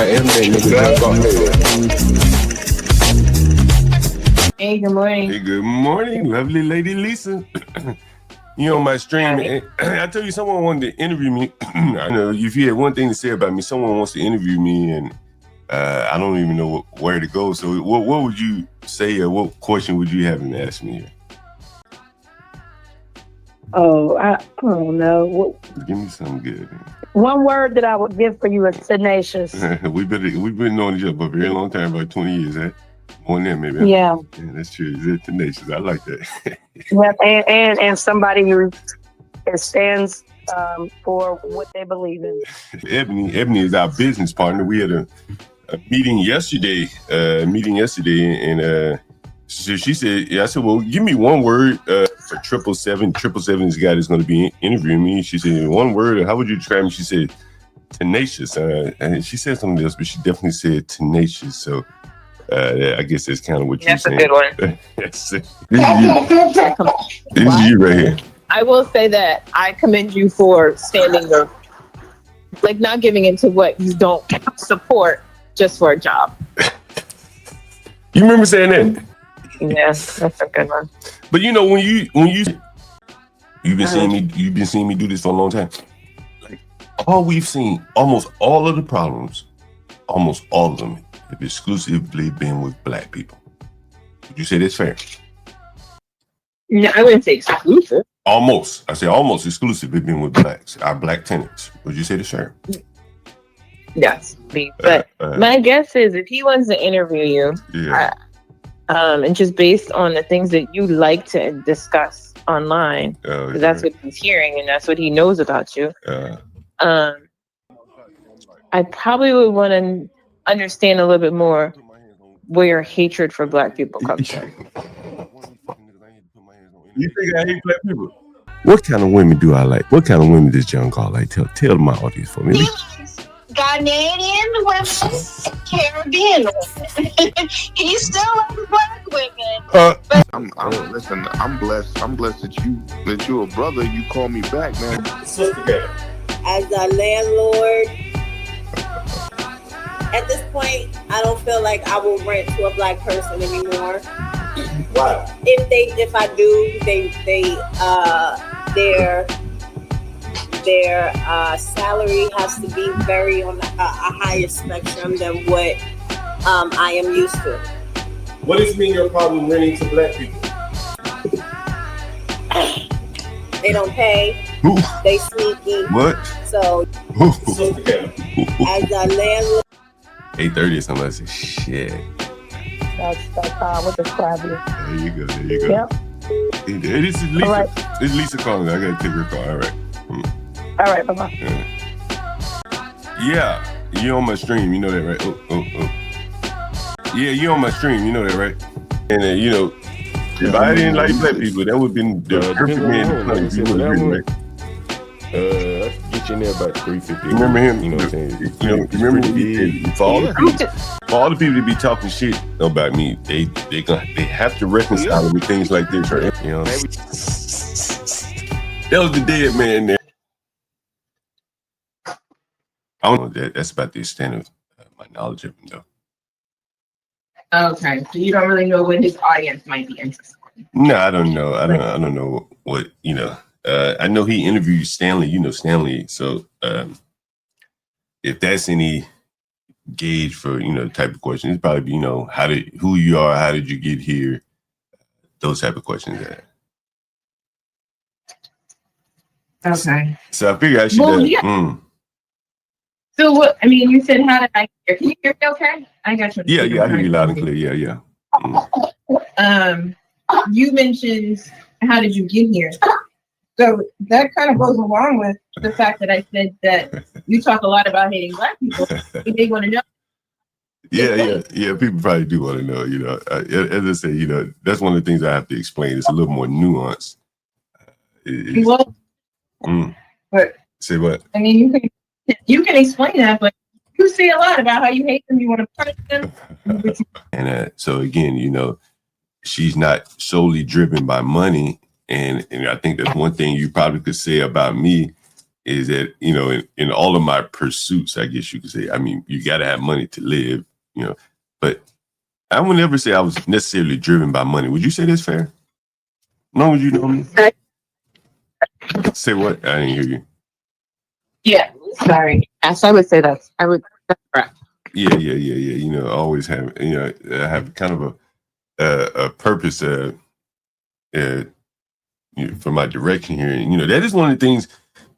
I am that nigga. Hey, good morning. Hey, good morning, lovely lady Lisa. You on my stream? I tell you, someone wanted to interview me. I know if you had one thing to say about me, someone wants to interview me, and I don't even know where to go. So, what would you say, or what question would you have them ask me? Oh, I don't know. Give me something good. One word that I would give for you is tenacious. We've been knowing each other for a very long time, about 20 years, eh? More than that, maybe. Yeah, that's true. It's tenacious. I like that. yep, and somebody who stands for what they believe in. Ebony is our business partner. We had a meeting yesterday. And so she said, I said, well, give me one word for 777. 777 is the guy that's going to be interviewing me. She said, one word. How would you describe me? She said, tenacious. And she said something else, but she definitely said tenacious. So I guess that's kind of what you're saying. That's a good one. This is you right here. I will say that I commend you for standing up, like not giving into what you don't support just for a job. You remember saying that? Yes, that's a good one. But you know, when you've been seeing me do this for a long time. Like we've seen, almost all of the problems, almost all of them have exclusively been with Black people. Would you say that's fair? No, I wouldn't say exclusive. Almost. I say almost exclusively been with Blacks, our Black tenants. Would you say that's fair? Yes. But my guess is if he wants to interview you, and just based on the things that you like to discuss online, that's what he's hearing and that's what he knows about you. I probably would want to understand a little bit more where your hatred for Black people comes from. You think I hate Black people? What kind of women do I like? What kind of women does John Carl like? Tell my audience for me. Ghanaian women, Caribbean women. He still likes Black women. Listen, I'm blessed that you're a brother. You call me back, man. As a landlord, at this point, I don't feel like I will rent to a Black person anymore. Wow. If I do, their salary has to be very on a higher spectrum than what I am used to. What has been your problem renting to Black people? They don't pay. They sneaky. What? So as a landlord, 8:30 or something. I said, shit. That's what describe you. There you go. Yep. Hey, this is Lisa. Right. This is Lisa calling. I gotta take her call. All right. All right. Bye-bye. Yeah, you on my stream. You know that, right? Oh. Yeah, you on my stream. You know that, right? And you know, if I didn't like Black people, that would have been the perfect man to play. You would agree, right? Get you in there about 350. Remember him? You know what I'm saying? Remember what he did? For all the people that be talking shit about me, they have to reconcile with things like this, right? You know, that was the dead man there. I don't know. That's about the extent of my knowledge of him, though. Okay, so you don't really know what his audience might be interested in. No, I don't know. I don't know what, you know. I know he interviewed Stanley. You know Stanley. So if that's any gauge for, you know, the type of question, it's probably, you know, who you are, how did you get here, those type of questions. Okay. So I figure I should. So what? I mean, you said how did I hear? Can you hear me? Okay, I got you. Yeah, I hear you loud and clear. Yeah. You mentioned how did you get here? So that kind of goes along with the fact that I said that you talk a lot about hating Black people. They want to know. Yeah. People probably do want to know. You know, as I say, you know, that's one of the things I have to explain. It's a little more nuanced. But say what? I mean, you can explain that, but you say a lot about how you hate them. You want to punish them. And so again, you know, she's not solely driven by money. And I think that's one thing you probably could say about me is that, in all of my pursuits, I guess you could say, I mean, you got to have money to live, but I would never say I was necessarily driven by money. Would you say that's fair? No, would you know me? Say what? I didn't hear you. Yeah, sorry. Yes, I would say that's correct. Yeah. Always have, I have kind of a purpose for my direction here. And, that is one of the things,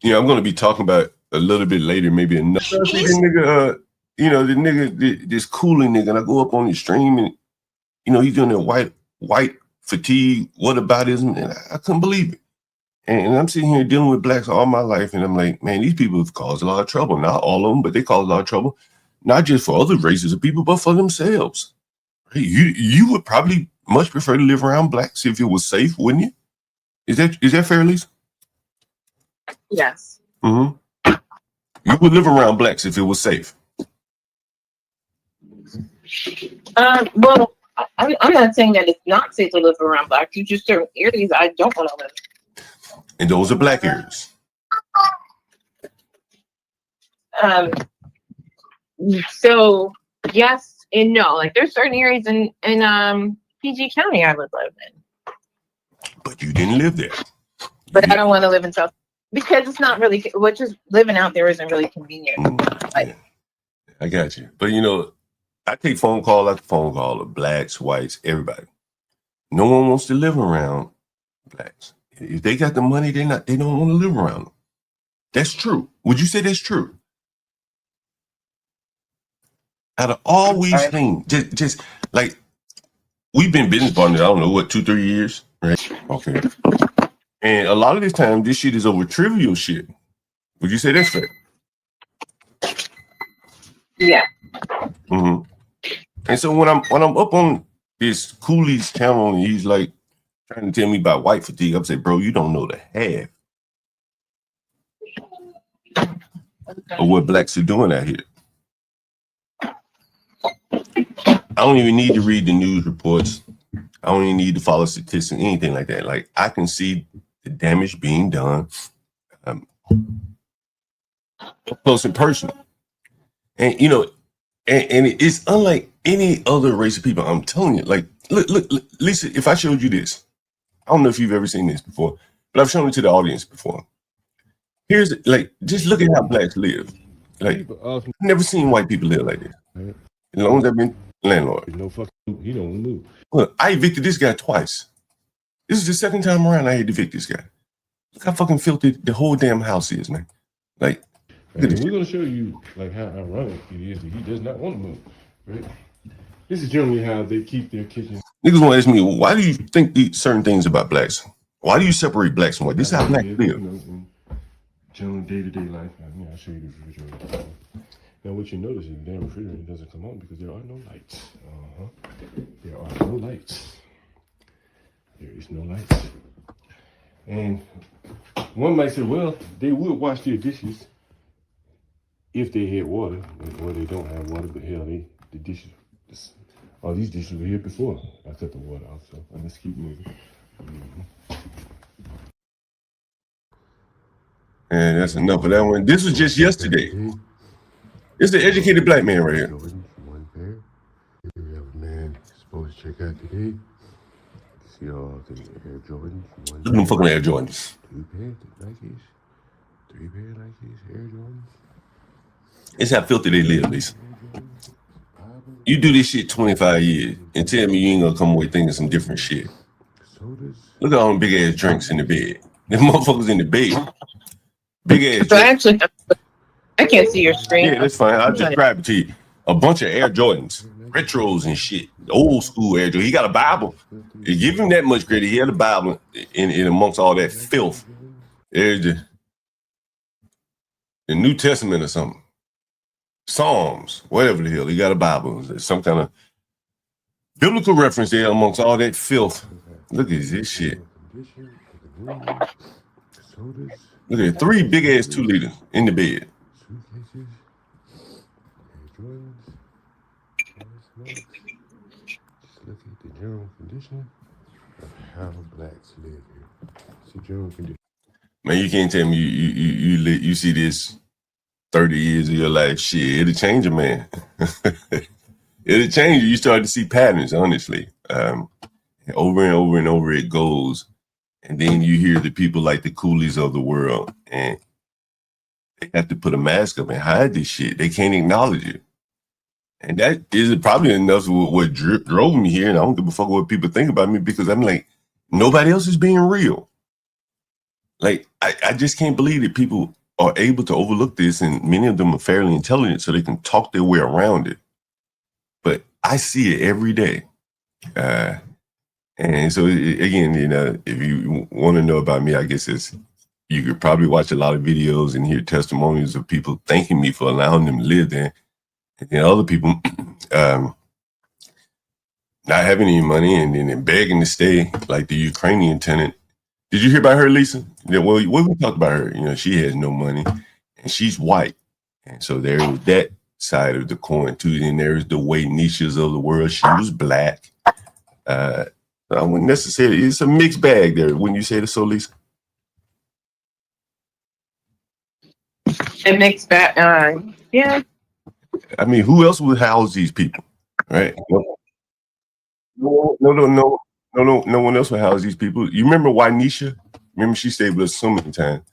I'm going to be talking about a little bit later, maybe another. The nigga, this cooling nigga, and I go up on his stream and, he's doing that white fatigue, whataboutism, and I couldn't believe it. And I'm sitting here dealing with blacks all my life, and I'm like, man, these people have caused a lot of trouble. Not all of them, but they cause a lot of trouble, not just for other races of people, but for themselves. Right? You would probably much prefer to live around blacks if it was safe, wouldn't you? Is that fair, Lisa? Yes. Mm-hmm. You would live around blacks if it was safe. Well, I'm not saying that it's not safe to live around blacks. You just certain areas I don't want to live. And those are black areas. So yes and no. Like there's certain areas in PG County I would live in. But you didn't live there. But I don't want to live in South because it's not really. Just living out there isn't really convenient. Yeah. I got you. But I take phone call after phone call of blacks, whites, everybody. No one wants to live around blacks. If they got the money, they don't want to live around them. That's true. Would you say that's true? Out of all we've seen, just like we've been business partners, I don't know what, 2-3 years, right? Okay. And a lot of this time, this shit is over trivial shit. Would you say that's fair? Yeah. Mm-hmm. And so when I'm up on this Cooley's channel and he's like trying to tell me about white fatigue, I'm saying, bro, you don't know the half of what blacks are doing out here. I don't even need to read the news reports. I don't even need to follow statistics, anything like that. Like I can see the damage being done close and personal. And and it's unlike any other race of people. I'm telling you, like, look, Lisa, if I showed you this, I don't know if you've ever seen this before, but I've shown it to the audience before. Here's just look at how blacks live. Like, I've never seen white people live like this. As long as I've been landlord. No fucking, he don't move. Look, I evicted this guy twice. This is the second time around I had to evict this guy. Look how fucking filthy the whole damn house is, man. Like, we're gonna show you like how ironic it is that he does not want to move. Right? This is generally how they keep their kitchen. Niggas want to ask me, why do you think these certain things about blacks? Why do you separate blacks from white? This is how blacks live. General day-to-day life. I'll show you the refrigerator. Now, what you notice is the damn refrigerator doesn't come on because there are no lights. There are no lights. There is no lights. And one might say, well, they would wash their dishes if they had water. Or they don't have water, but hell, the dishes, all these dishes were here before I cut the water off. So let's keep moving. And that's enough of that one. This was just yesterday. It's the educated black man right here. One pair. We have a man supposed to check out today. See all the Air Jordans. Look at them fucking Air Jordans. 2 pairs of Nikes. 3 pairs of Nikes. Air Jordans. It's how filthy they live, Lisa. You do this shit 25 years and tell me you ain't gonna come away thinking some different shit. Look at all them big ass drinks in the bed. Them motherfuckers in the bed. Big ass So actually, I can't see your screen. Yeah, that's fine. I'll describe it to you. A bunch of Air Jordans, retros and shit. Old school Air Jordan. He got a Bible. You give him that much credit. He had a Bible in amongst all that filth. There's the New Testament or something. Psalms, whatever the hell. He got a Bible. There's some kind of biblical reference there amongst all that filth. Look at this shit. Look at 3 big ass 2-liters in the bed. Just look at the general condition of how blacks live here. It's a general condition. Man, you can't tell me you see this 30 years of your life. Shit, it'll change a man. It'll change you. You start to see patterns, honestly. Over and over and over it goes. And then you hear the people like the Coolies of the world, and they have to put a mask up and hide this shit. They can't acknowledge it. And that is probably enough of what drove me here. And I don't give a fuck what people think about me, because I'm like, nobody else is being real. Like, I just can't believe that people are able to overlook this, and many of them are fairly intelligent, so they can talk their way around it. But I see it every day. And so, again, you know, if you want to know about me, I guess you could probably watch a lot of videos and hear testimonies of people thanking me for allowing them to live there. And then other people not having any money and then begging to stay, like the Ukrainian tenant. Did you hear about her, Lisa? Yeah, well, we talked about her. You know, she has no money and she's white. And so there is that side of the coin too. And there's the Waynishas of the world. She was black. I wouldn't necessarily, it's a mixed bag there. Wouldn't you say this, so, Lisa? A mixed bag, yeah. I mean, who else would house these people, right? No one else would house these people. You remember Wanisha? Remember she stayed with us so many times.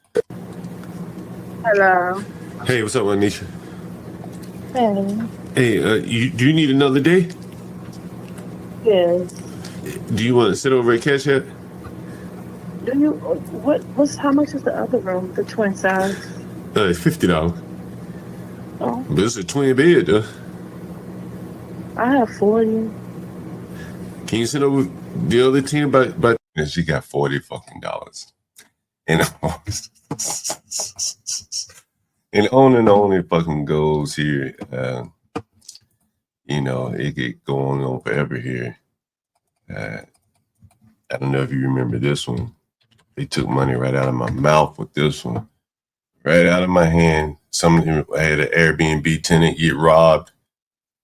Hello. Hey, what's up, Wanisha? Hey. Hey, do you need another day? Yes. Do you want to sit over at Cash App? Do you? How much is the other room? The twin size? It's $50. Oh. But it's a twin bed, though. I have 40. Can you send over the other 10? But and she got $40 fucking. And and on it fucking goes here. You know, it could go on forever here. I don't know if you remember this one. They took money right out of my mouth with this one. Right out of my hand. I had an Airbnb tenant get robbed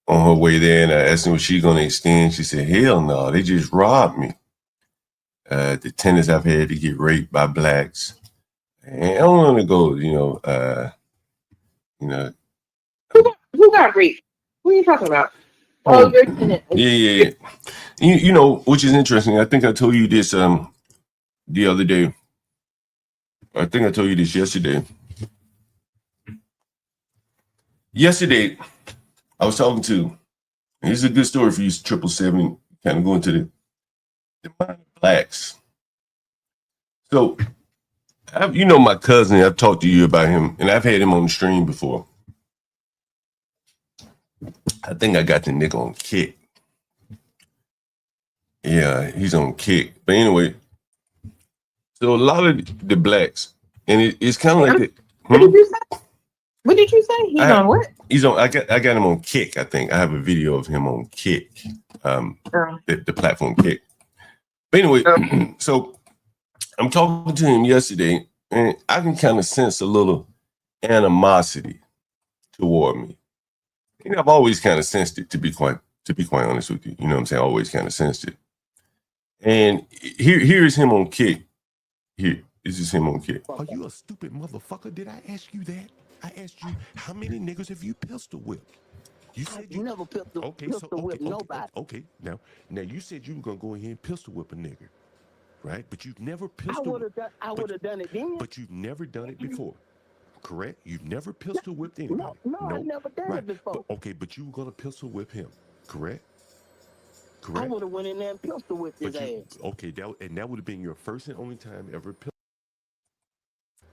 on her way there, and I asked her, was she going to extend? She said, hell no, they just robbed me. The tenants I've had to get raped by blacks. And I don't want to go, Who got raped? What are you talking about? Oh, your tenant. Yeah. You know, which is interesting. I think I told you this the other day. I think I told you this yesterday. Yesterday, I was talking to, and this is a good story for you, 777, kind of going to the mind of blacks. So, you know my cousin, I've talked to you about him, and I've had him on the stream before. I think I got the nigga on Kick. Yeah, he's on Kick. But anyway, so a lot of the blacks, and it's kind of like that. What did you say? What did you say? He's on what? He's on. I got him on Kick. I think I have a video of him on Kick, the platform Kick. But anyway, so I'm talking to him yesterday, and I can kind of sense a little animosity toward me. And I've always kind of sensed it, to be quite honest with you. You know what I'm saying? I always kind of sensed it. And here's him on Kick. Here, this is him on Kick. Are you a stupid motherfucker? Did I ask you that? I asked you, how many niggas have you pistol whipped? You said you never pistol whip nobody. Okay, now you said you were gonna go ahead and pistol whip a nigga, right? But you've never pistol. I would have done it then. But you've never done it before, correct? You've never pistol whipped anybody. No, I never done it before. But you were gonna pistol whip him, correct? Correct. I would have went in there and pistol whipped his ass. Okay, that would have been your first and only time ever.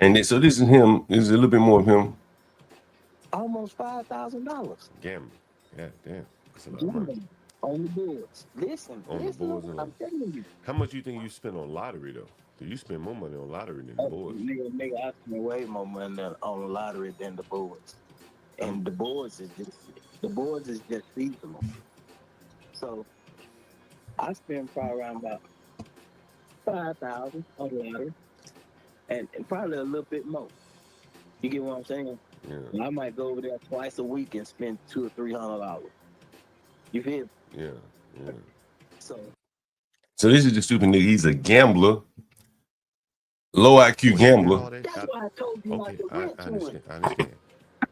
And so this is him. This is a little bit more of him. Almost $5,000. Gambling. Yeah, damn. That's a lot of money. On the boards. Listen. I'm telling you. How much do you think you spend on lottery, though? Do you spend more money on lottery than the boards? Nigga, I spend way more money on the lottery than the boards. And the boards is just seasonal. So I spend probably around about $5,000 on the lottery. And probably a little bit more. You get what I'm saying? Yeah. I might go over there twice a week and spend $200 or $300. You feel? Yeah. So this is the stupid nigga. He's a gambler. low IQ gambler. That's why I told you not to rent to him. I understand.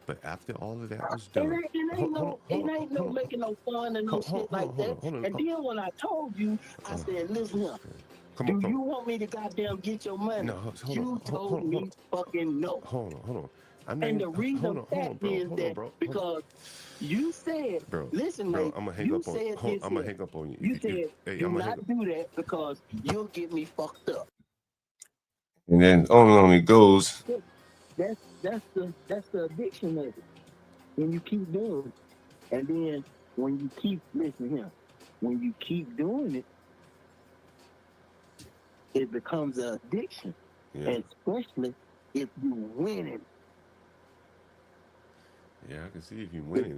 But after all of that was done, It ain't no making no fun and no shit like that. And then when I told you, I said, listen here. Do you want me to goddamn get your money? No, You told me fucking no. Hold on. And the reason that is that because you said, listen, bro, mate, I'm gonna hang you up on said you. this. I'm gonna hang up on you. You said, do not do that because you'll get me fucked up. And then on it goes. That's the addiction of it. When you keep doing it, and then when you keep listening here, when you keep doing it, it becomes an addiction. Yeah. Especially if you winning. Yeah, I can see if you winning.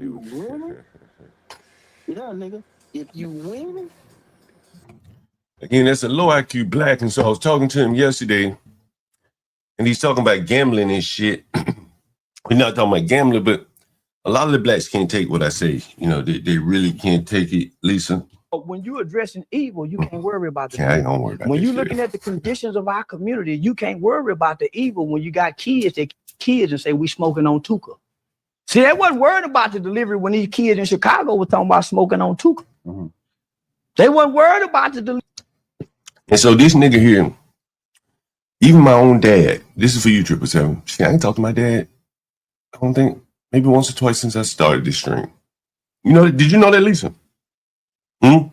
Yeah, nigga. If you winning. Again, that's a low IQ black, and so I was talking to him yesterday, and he's talking about gambling and shit. We're not talking about gambling, but a lot of the blacks can't take what I say. You know, they really can't take it, Lisa. When you're addressing evil, you can't worry about the I don't worry about when you're shit. looking at the conditions of our community, you can't worry about the evil when you got kids and say we smoking on Tuka. See, they wasn't worried about the delivery when these kids in Chicago were talking about smoking on Tuka. Mm-hmm. They weren't worried about the delivery. And so this nigga here, even my own dad, this is for you, 777. Shit, I ain't talked to my dad, I don't think, maybe once or twice since I started this stream. You know, did you know that, Lisa? Yeah.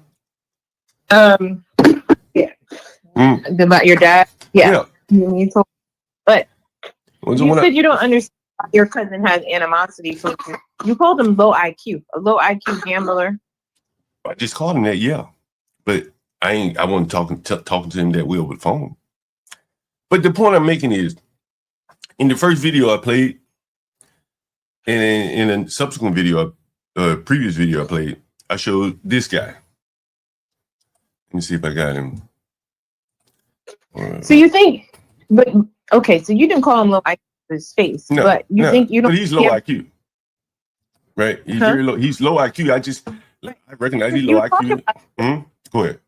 About your dad? Yeah. You told, but you said you don't understand why your cousin has animosity for you. You called him low IQ, a low IQ gambler. I just called him that, yeah. But I wasn't talking to him that way over the phone. But the point I'm making is, in the first video I played, and in a subsequent video, previous video I played, I showed this guy. Let me see if I got him. So you think, but okay, so you didn't call him low IQ for his face, no, but you think you don't. But he's low IQ, right? He's very low. He's low IQ. I recognize he's low IQ. Go ahead.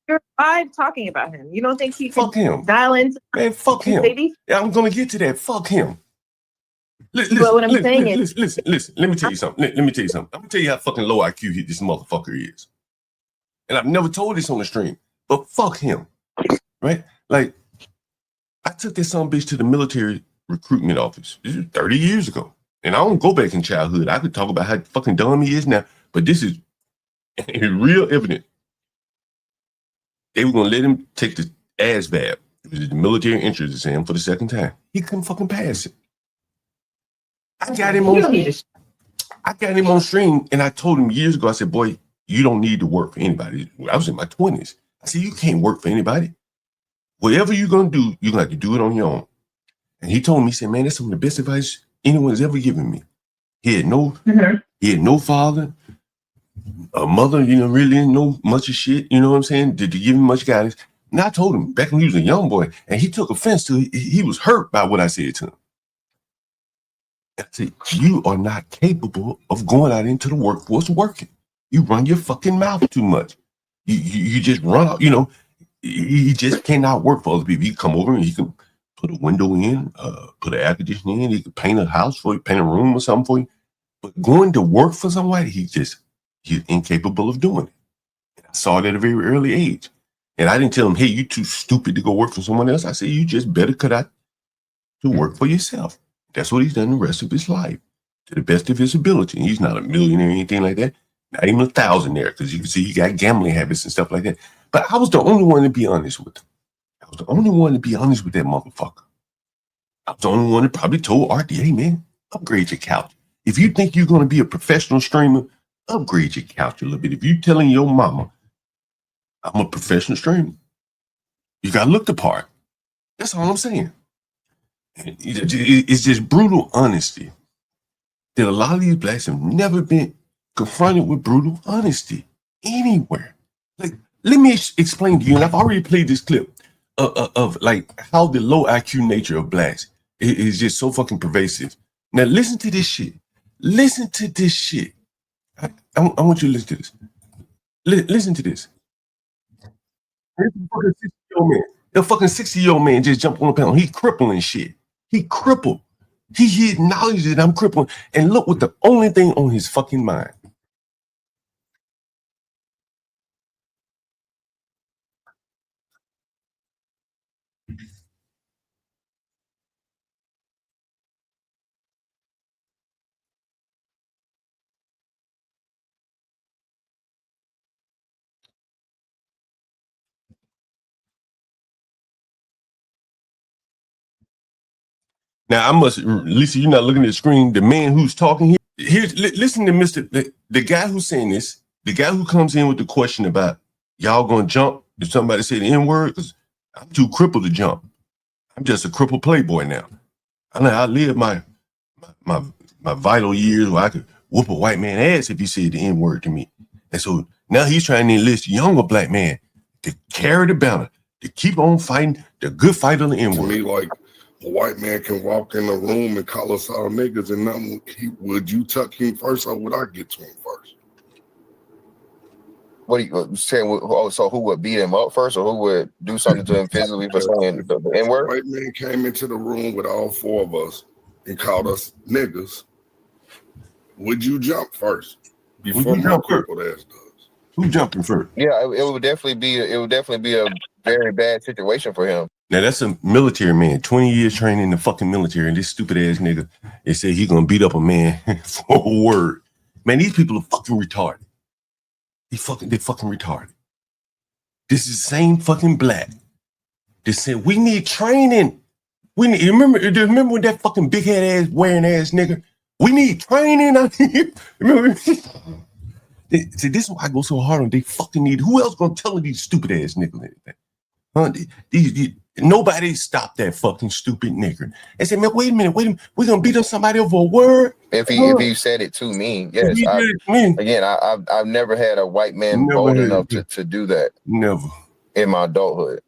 You're live talking about him. You don't think he fuck him? Dial in, man. Fuck him. Yeah, I'm gonna get to that. Fuck him. Listen, but what I'm saying is, listen. Let me tell you something. Let me tell you something. I'm gonna tell you how fucking low IQ this motherfucker is. And I've never told this on the stream, but fuck him, right? Like, I took this son bitch to the military recruitment office. This is 30 years ago. And I don't go back in childhood. I could talk about how fucking dumb he is now, but this is real evident. They were gonna let him take the ASVAB, which is the military entrance exam, for the second time. He couldn't fucking pass it. I got him on stream, and I told him years ago, I said, boy, you don't need to work for anybody. I was in my 20s. I said, you can't work for anybody. Whatever you're going to do, you're going to have to do it on your own. And he told me, he said, man, that's some of the best advice anyone's ever given me. He had no father, a mother, really didn't know much of shit. You know what I'm saying? Did he give him much guidance? And I told him back when he was a young boy, and he took offense to it. He was hurt by what I said to him. I said, you are not capable of going out into the workforce working. You run your fucking mouth too much. You just run out, he just cannot work for other people. He come over and he can put a window in, put an air conditioner in, he can paint a house for you, paint a room or something for you. But going to work for somebody, he's incapable of doing it. And I saw it at a very early age. And I didn't tell him, hey, you too stupid to go work for someone else. I said, you just better cut out to work for yourself. That's what he's done the rest of his life, to the best of his ability. And he's not a millionaire or anything like that. Not even a thousandaire, because you can see he got gambling habits and stuff like that. But I was the only one to be honest with him. I was the only one to be honest with that motherfucker. I was the only one that probably told RD, hey, man, upgrade your couch. If you think you're going to be a professional streamer, upgrade your couch a little bit. If you're telling your mama, I'm a professional streamer, you got to look the part. That's all I'm saying. It's just brutal honesty that a lot of these blacks have never been confronted with brutal honesty anywhere. Like, let me explain to you, and I've already played this clip of like how the low IQ nature of blacks is just so fucking pervasive. Now listen to this shit. Listen to this shit. I want you to listen to this. Listen to this. Here's the fucking 60-year-old man. The fucking 60-year-old man just jumped on the panel. He crippling shit. He crippled. He acknowledged that I'm crippled. And look what the only thing on his fucking mind. Now I must, Lisa, you're not looking at the screen. The man who's talking here, listen to the guy who's saying this, the guy who comes in with the question about y'all gonna jump if somebody say the N-word, because I'm too crippled to jump. I'm just a crippled playboy now. I live my vital years where I could whoop a white man ass if he said the N-word to me. And so now he's trying to enlist younger black man to carry the banner, to keep on fighting the good fight of the N-word. To me, like, a white man can walk in the room and call us all niggas, and nothing. Would you tuck him first, or would I get to him first? What are you saying? Oh, so who would beat him up first, or who would do something to him physically for saying the N-word? White man came into the room with all four of us and called us niggas. Would you jump first before my crippled ass does? Who jumping first? Yeah, it would definitely be a very bad situation for him. Now that's a military man, 20 years training in the fucking military, and this stupid ass nigga, they say he gonna beat up a man for a word. Man, these people are fucking retarded. They fucking retarded. This is the same fucking black. They said we need training. We need, remember when that fucking big head ass wearing ass nigga? We need training. Remember? See, this is why I go so hard on they fucking need. Who else gonna tell these stupid ass niggas anything? Huh? Nobody stopped that fucking stupid nigger. They said, man, wait a minute, we're gonna beat up somebody over a word. If he said it to me, yes. I've never had a white man bold enough to do that. Never. In my adulthood.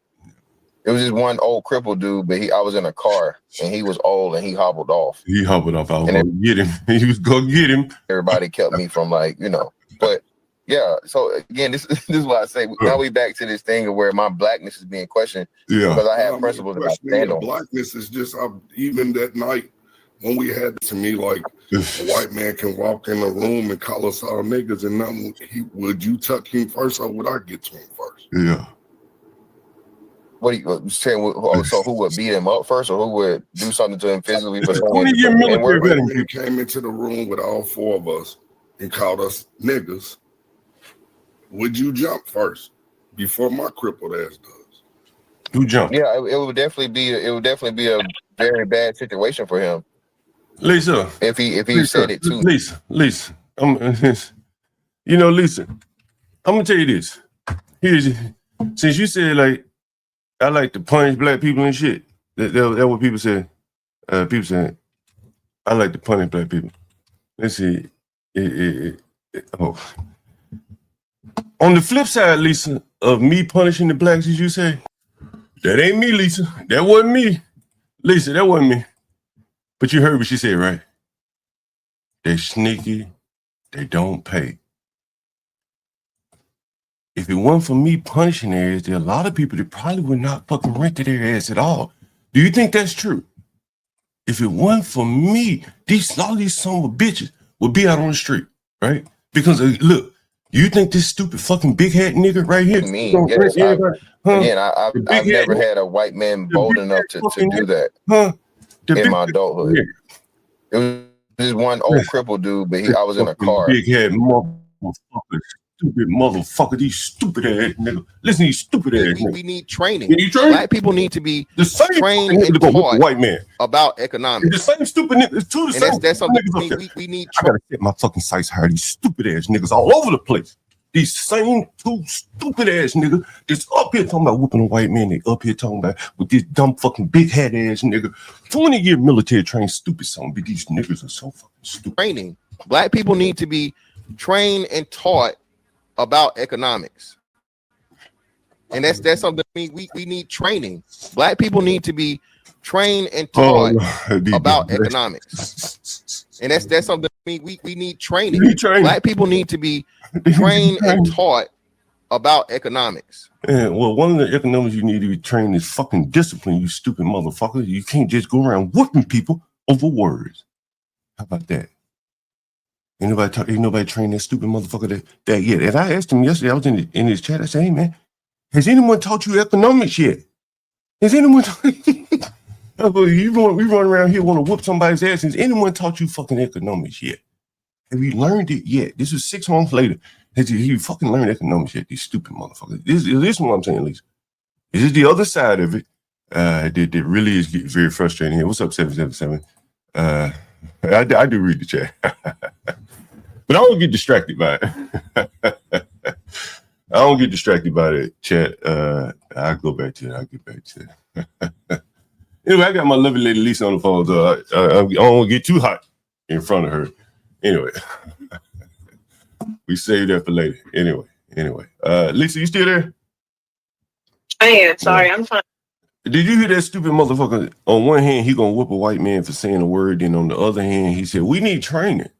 It was just one old crippled dude, but I was in a car and he was old and he hobbled off. I was gonna get him. He was gonna get him. Everybody kept me from but yeah, so again, this is why I say now we back to this thing of where my blackness is being questioned because I have principles that I stand on. Blackness is just even that night when we had to me like a white man can walk in the room and call us all niggas, and nothing. Would you tuck him first, or would I get to him first? Yeah. What are you saying? So who would beat him up first, or who would do something to him physically for saying he came into the room with all four of us and called us niggas? Would you jump first before my crippled ass does? Who jumped? Yeah, it would definitely be a very bad situation for him. Lisa, if he said it too. Lisa, Lisa, Lisa, I'm gonna tell you this. Since you said like I like to punish black people and shit. That's what people say. People say I like to punish black people. Let's see. On the flip side, Lisa, of me punishing the blacks, as you say, that ain't me, Lisa. That wasn't me. Lisa, that wasn't me. But you heard what she said, right? They're sneaky. They don't pay. If it weren't for me punishing their ass, there are a lot of people that probably would not fucking rent to their ass at all. Do you think that's true? If it weren't for me, all these son of bitches would be out on the street, right? Because look, you think this stupid fucking big head nigga right here? I've never had a white man bold enough to do that in my adulthood. It was just one old crippled dude, but I was in a car. Big head motherfucker, stupid motherfucker, these stupid ass niggas. Listen to these stupid ass niggas. We need training. Black people need to be trained and taught white man about economics. The same stupid niggas. That's something we need. I gotta get my fucking sights higher. These stupid ass niggas all over the place. These same two stupid ass niggas that's up here talking about whooping a white man. They up here talking about with this dumb fucking big head ass nigga. 20-year military trained stupid son, but these niggas are so fucking stupid. Training. Black people need to be trained and taught about economics. And that's something we need training. Black people need to be trained and taught about economics. And that's something we need training. Black people need to be trained and taught about economics. And well, one of the economics you need to be trained is fucking discipline, you stupid motherfucker. You can't just go around whooping people over words. How about that? Ain't nobody trained that stupid motherfucker that yet. And I asked him yesterday, I was in his chat, I said, hey man, has anyone taught you economics yet? Has anyone we run around here want to whoop somebody's ass. Has anyone taught you fucking economics yet? Have you learned it yet? This is 6 months later. Has you fucking learned economics yet? These stupid motherfuckers. This is what I'm saying, at least. This is the other side of it. That really is very frustrating here. What's up, 777? I do read the chat. But I don't get distracted by it. I don't get distracted by the chat. I'll go back to it. I'll get back to it. Anyway, I got my lovely lady Lisa on the phone, so I don't want to get too hot in front of her. Anyway, we saved that for later. Anyway. Lisa, you still there? I am. Sorry, I'm fine. Did you hear that stupid motherfucker? On one hand, he gonna whoop a white man for saying a word, and on the other hand, he said, we need training.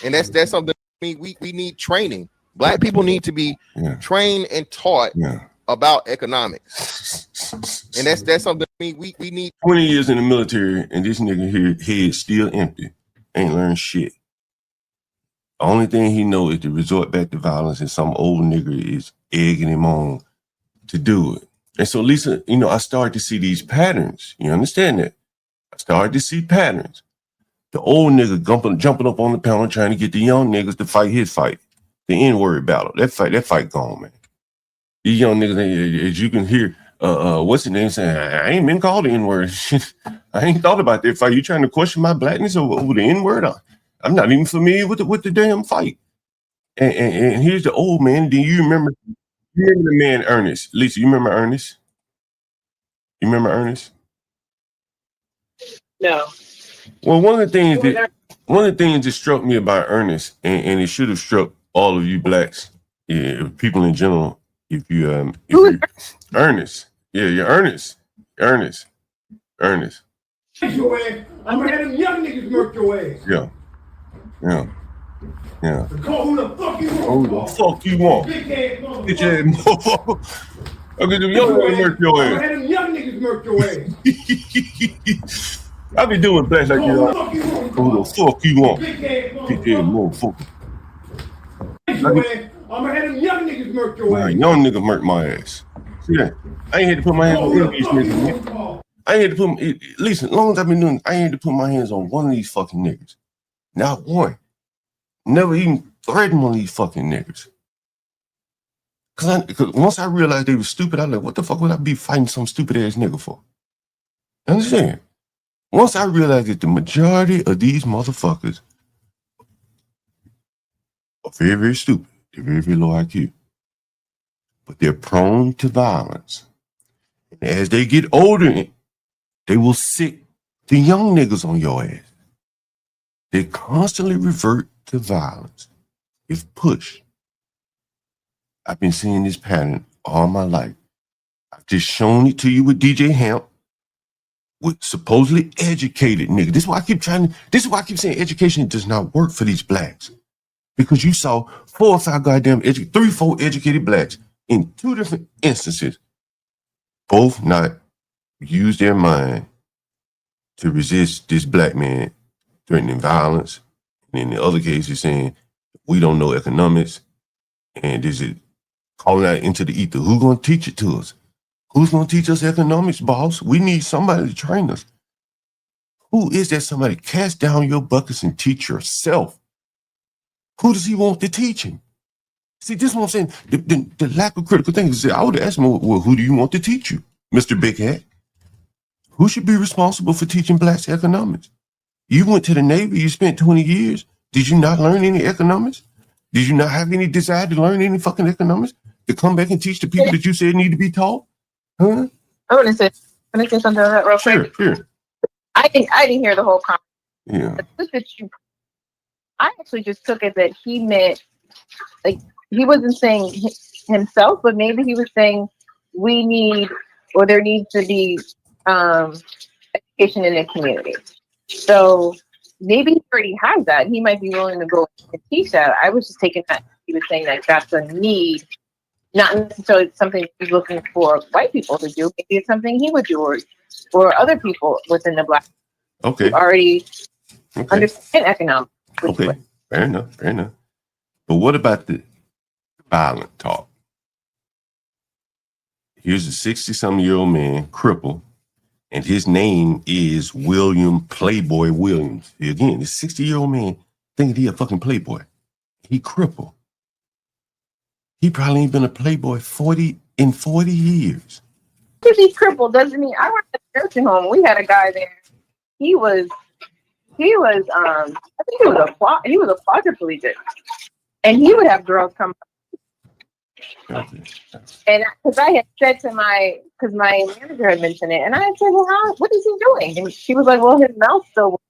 And that's something we need training. Black people need to be trained and taught about economics. And that's something we need. 20 years in the military, and this nigga here head still empty. Ain't learned shit. The only thing he know is to resort back to violence, and some old nigga is egging him on to do it. And so, Lisa, I started to see these patterns. You understand that? I started to see patterns. The old nigga jumping up on the panel trying to get the young niggas to fight his fight. The N-word battle. That fight gone, man. These young niggas, as you can hear, what's his name saying, I ain't been called the N-word. I ain't thought about that fight. You trying to question my blackness over the N-word? I'm not even familiar with the damn fight. And here's the old man. Do you remember the man Ernest? Lisa, you remember Ernest? You remember Ernest? No. Well, one of the things that struck me about Ernest, and it should have struck all of you blacks, people in general, if you Ernest. Yeah, you're Ernest. Ernest. Your ass. I'm gonna have them young niggas murk your ass. Yeah. Call who the fuck you want. Who the fuck you want? Bitch ass motherfucker. I'll get them young niggas murk your ass. I'm gonna have them young niggas murk your ass. I be doing blacks like you. Who the fuck you want? Bitch ass motherfucker. I'm gonna have them young niggas murk your ass. Young nigga murk my ass. See that? I ain't had to put my hands on any of these niggas. I ain't had to put, listen, as long as I've been doing, I ain't had to put my hands on one of these fucking niggas. Not one. Never even threatened one of these fucking niggas. Cause once I realized they were stupid, I was like, what the fuck would I be fighting some stupid ass nigga for? Understand? Once I realized that the majority of these motherfuckers are very, very stupid. They're very, very low IQ. But they're prone to violence. And as they get older, they will sick the young niggas on your ass. They constantly revert to violence if pushed. I've been seeing this pattern all my life. I've just shown it to you with DJ Hamp, with supposedly educated niggas. This is why I keep saying education does not work for these blacks. Because you saw 4 or 5 goddamn 3, 4 educated blacks in 2 different instances, both not use their mind to resist this black man threatening violence. And in the other cases saying, we don't know economics. And this is calling out into the ether. Who's going to teach it to us? Who's going to teach us economics, boss? We need somebody to train us. Who is that somebody? Cast down your buckets and teach yourself. Who does he want to teach him? See, this is what I'm saying. The lack of critical thinking. I would ask him, well, who do you want to teach you, Mr. Big Hat? Who should be responsible for teaching blacks economics? You went to the Navy. You spent 20 years. Did you not learn any economics? Did you not have any desire to learn any fucking economics? To come back and teach the people that you said need to be taught? Huh? I want to say something about that real quick. Sure. I didn't hear the whole conversation. Yeah. I actually just took it that he meant, like, he wasn't saying himself, but maybe he was saying there needs to be education in the community. So maybe he already has that. He might be willing to go and teach that. I was just taking that he was saying that that's a need, not necessarily something he's looking for white people to do. Maybe it's something he would do, or other people within the Black okay already understand economics. Okay, fair enough. But what about the violent talk? Here's a 60-some-year-old man, crippled, and his name is William Playboy Williams. Again, this 60-year-old man thinking he a fucking playboy. He crippled. He probably ain't been a playboy 40 years. Because he's crippled doesn't mean. I worked at a nursing home. We had a guy there. He was I think he was a quadriplegic, and he would have girls come. And because I had said to because my manager had mentioned it, and I had said, well, what is he doing? And she was like, well, his mouth still.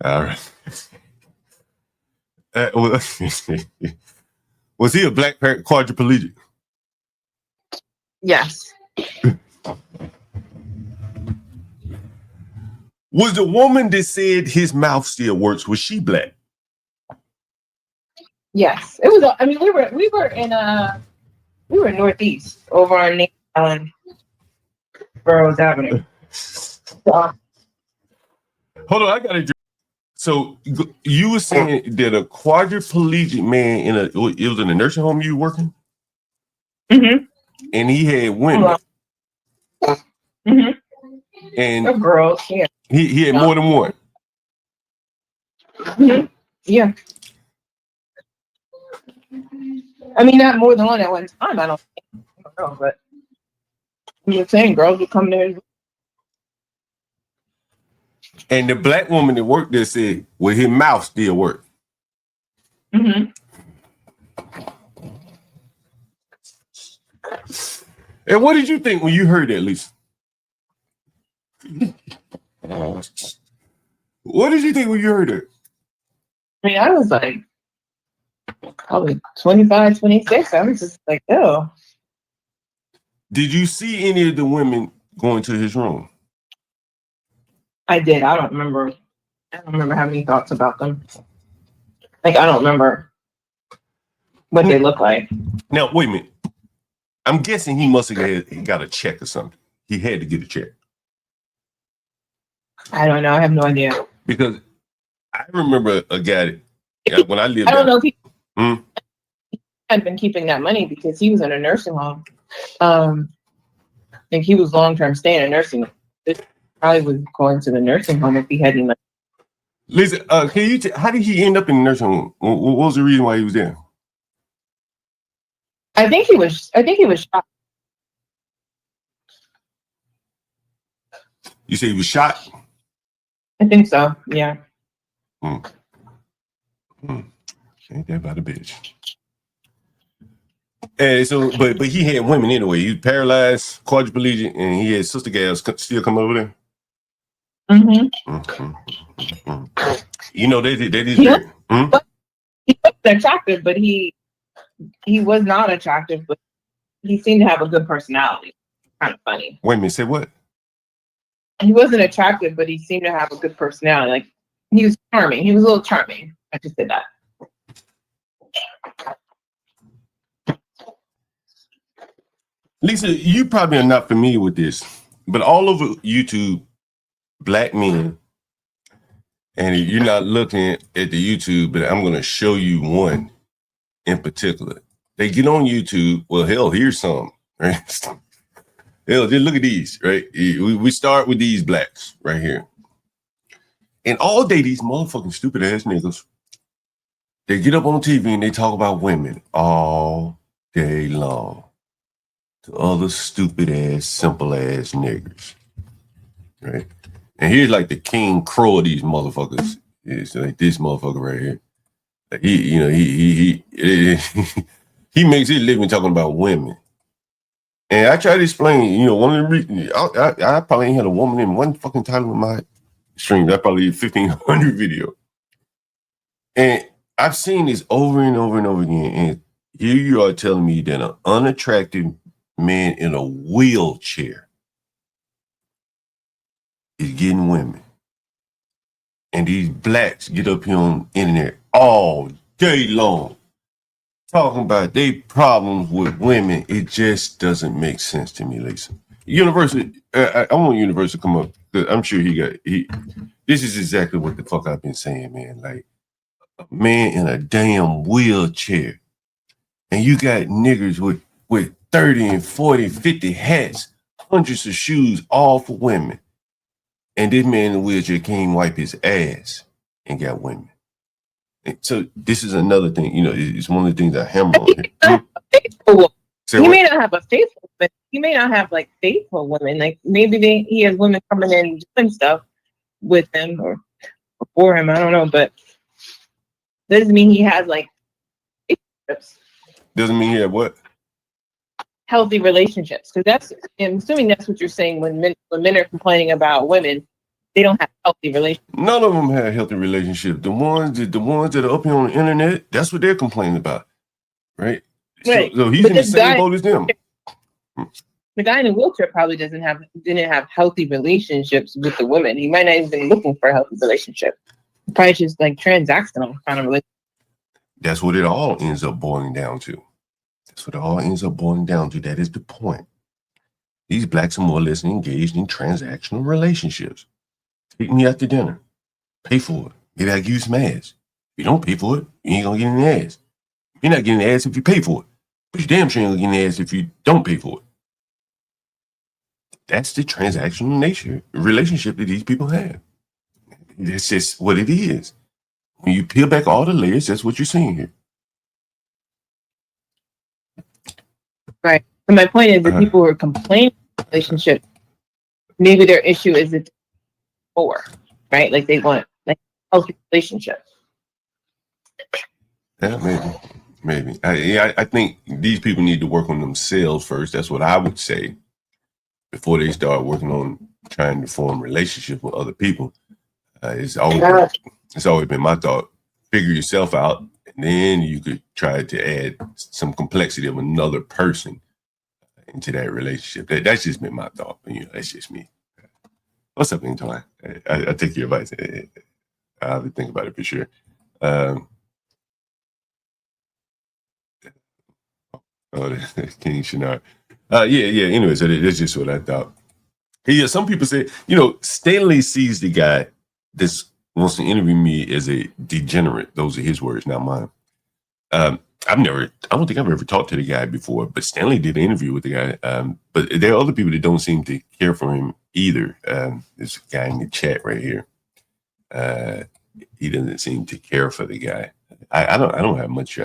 All right. Was he a black quadriplegic? Yes. Was the woman that said his mouth still works, was she black? Yes, it was. I mean, we were in Northeast over on Burroughs Avenue. Hold on, I got to. So you were saying that a quadriplegic man it was in a nursing home you were working? Mm-hmm. And he had women. Mm-hmm. And girls, yeah. He had more than one. Mm-hmm. Yeah. I mean, not more than one at one time. I don't know, but I'm just saying, girls would come there. And the black woman that worked there said, well, his mouth still work. Mm-hmm. And what did you think when you heard that, Lisa? What did you think when you heard it? I mean, I was like, probably 25, 26. I was just like, oh. Did you see any of the women going to his room? I did. I don't remember having thoughts about them. Like, I don't remember what they look like. Now, wait a minute. I'm guessing he must have got a check or something. He had to get a check. I don't know. I have no idea. Because I remember a guy when I lived I don't know if he he had been keeping that money because he was in a nursing home. I think he was long-term staying in a nursing home. It probably was going to the nursing home if he had any money. Listen, can you how did he end up in the nursing home? What was the reason why he was there? I think he was shot. You say he was shot? I think so. Yeah. Ain't that about a bitch? And so, but he had women anyway. He was paralyzed, quadriplegic, and he had sister gals still come over there. Mm-hmm. You know, they did. He wasn't attractive, but he was not attractive, but he seemed to have a good personality. Kind of funny. Wait a minute, say what? He wasn't attractive, but he seemed to have a good personality. Like, he was charming. He was a little charming. I just said that. Lisa, you probably are not familiar with this, but all over YouTube, black men, and you're not looking at the YouTube, but I'm going to show you one in particular. They get on YouTube. Well, hell, here's some. Right? Hell, just look at these, right? We start with these blacks right here. And all day, these motherfucking stupid ass niggas, they get up on TV and they talk about women all day long to other stupid ass, simple ass niggers, right? And here's like the king crow of these motherfuckers. It's like this motherfucker right here. Like he makes his living talking about women. And I try to explain, one of the reasons I probably ain't had a woman in one fucking title of my stream. That probably 1,500 video. And I've seen this over and over and over again. And here you are telling me that an unattractive man in a wheelchair is getting women. And these blacks get up here on the internet all day long talking about their problems with women. It just doesn't make sense to me, Lisa. Universal, I want Universal to come up. I'm sure this is exactly what the fuck I've been saying, man. Like, a man in a damn wheelchair. And you got niggers with 30 and 40, 50 hats, hundreds of shoes, all for women. And this man in the wheelchair can't wipe his ass and got women. And so this is another thing, it's one of the things I hammer on here. He may not have a faithful, but he may not have like faithful women. Like maybe he has women coming in doing stuff with him or for him. I don't know, but doesn't mean he has like relationships. Doesn't mean he had what? Healthy relationships, because I'm assuming that's what you're saying when men are complaining about women, they don't have healthy relationships. None of them have healthy relationships. The ones that are up here on the internet, that's what they're complaining about, right? Right. So he's in the same boat as them. The guy in the wheelchair probably didn't have healthy relationships with the women. He might not even been looking for a healthy relationship. Probably just like transactional kind of relationship. That's what it all ends up boiling down to. That is the point. These blacks are more or less engaged in transactional relationships. Take me out to dinner. Pay for it. Maybe I give you some ass. If you don't pay for it, you ain't gonna get any ass. You're not getting ass if you pay for it. But you damn sure ain't gonna get any ass if you don't pay for it. That's the transactional nature relationship that these people have. That's just what it is. When you peel back all the layers, that's what you're seeing here. Right. And my point is that people who are complaining about relationships, maybe their issue is that right? Like they want like a healthy relationship. Yeah, maybe. I think these people need to work on themselves first. That's what I would say before they start working on trying to form relationships with other people. It's always been my thought. Figure yourself out, and then you could try to add some complexity of another person into that relationship. That's just been my thought. That's just me. What's up, Antoine? I take your advice. I'll have to think about it for sure. King Shinar. Yeah. Anyway, so that's just what I thought. Yeah, some people say, Stanley sees the guy that wants to interview me as a degenerate. Those are his words, not mine. I don't think I've ever talked to the guy before, but Stanley did an interview with the guy. But there are other people that don't seem to care for him either. This guy in the chat right here. He doesn't seem to care for the guy. I don't have much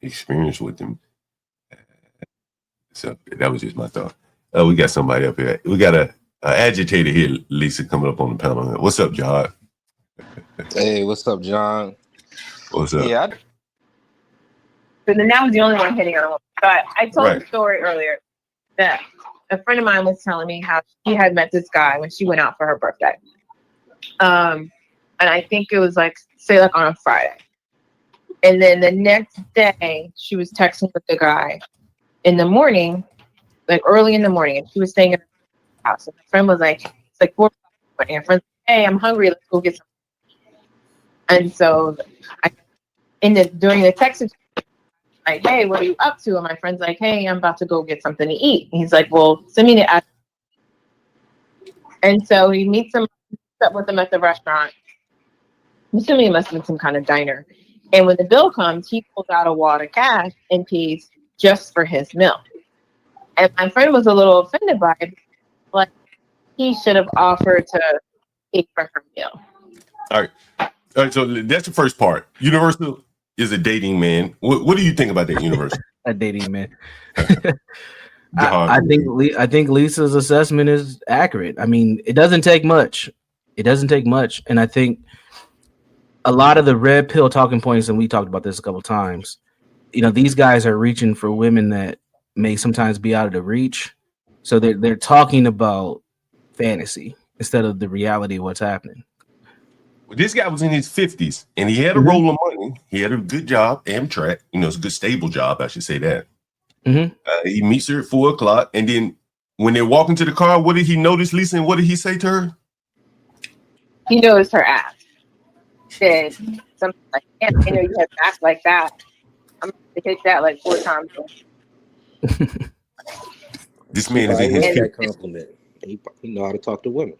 experience with him. So that was just my thought. We got somebody up here. We got a agitator here, Lisa, coming up on the panel. What's up, Jihad? Hey, what's up, John? What's up? Yeah. But then that was the only one hitting on. But I told the story earlier that a friend of mine was telling me how she had met this guy when she went out for her birthday. And I think it was like on a Friday. And then the next day she was texting with the guy in the morning, like early in the morning, and she was staying at her house. And my friend was like, it's like 4 o'clock, and her friend's like, hey, I'm hungry, let's go get something. And so during the text, like, hey, what are you up to? And my friend's like, hey, I'm about to go get something to eat. And he's like, well, send me the address. And so he meets up with him at the restaurant. I'm assuming it must have been some kind of diner. And when the bill comes, he pulls out a wad of cash and pays just for his meal. And my friend was a little offended by it. Like, he should have offered to pay for her meal. All right. So that's the first part. Universal is a dating man. What do you think about that, Universal? A dating man. I think Lisa's assessment is accurate. I mean, it doesn't take much. And I think a lot of the red pill talking points, and we talked about this a couple times, these guys are reaching for women that may sometimes be out of the reach. So they're talking about fantasy instead of the reality of what's happening. This guy was in his 50s and he had a roll of money. He had a good job, Amtrak. It's a good, stable job. I should say that. He meets her at 4 o'clock. And then when they're walking to the car, what did he notice, Lisa? And what did he say to her? He noticed her ass. did something like, yeah, I know you have to act like that. I'm going to hit that like 4 times. This man is in his that compliment. He know how to talk to women.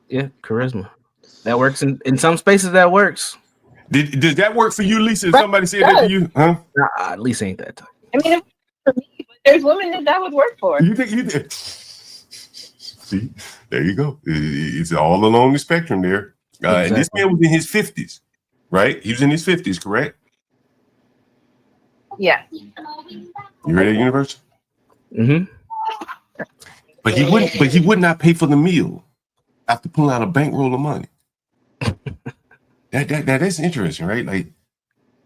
Yeah, charisma. That works in some spaces. That works. Does that work for you, Lisa? If somebody said that to you, huh? Nah, Lisa ain't that type. I mean, for me, but there's women that would work for. You think you did? See, there you go. It's all along the spectrum there. Exactly. And this man was in his 50s, right? He was in his 50s, correct? Yeah. You heard that, Universal? Mm-hmm. But he would not pay for the meal after pulling out a bankroll of money. That's interesting, right? Like,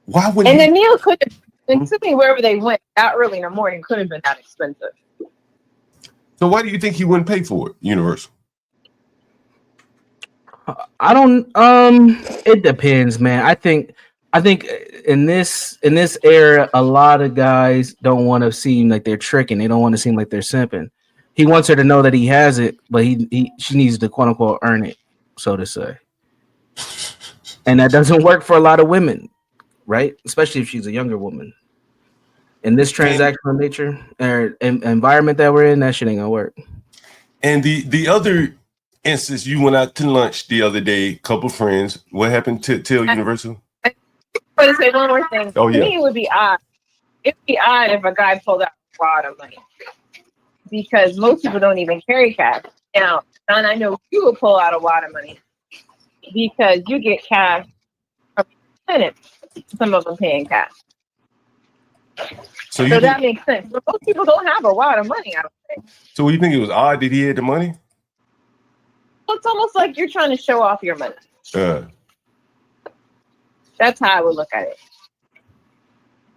why wouldn't? And the meal could have been sitting wherever they went that early in the morning. Could have been that expensive. So why do you think he wouldn't pay for it, Universal? I don't. It depends, man. I think in this era, a lot of guys don't want to seem like they're tricking. They don't want to seem like they're simping. He wants her to know that he has it, but she needs to quote unquote earn it, so to say. And that doesn't work for a lot of women, right? Especially if she's a younger woman. In this transactional nature or environment that we're in, that shit ain't gonna work. And the other instance, you went out to lunch the other day, couple friends. What happened to tell Universal? I want to say one more thing. Oh, yeah. To me, it would be odd. It'd be odd if a guy pulled out a lot of money, because most people don't even carry cash. Now, and I know you will pull out a lot of money because you get cash from tenants. Some of them paying cash. So that makes sense. But most people don't have a lot of money, I don't think. So you think it was odd that he had the money? Well, it's almost like you're trying to show off your money. That's how I would look at it.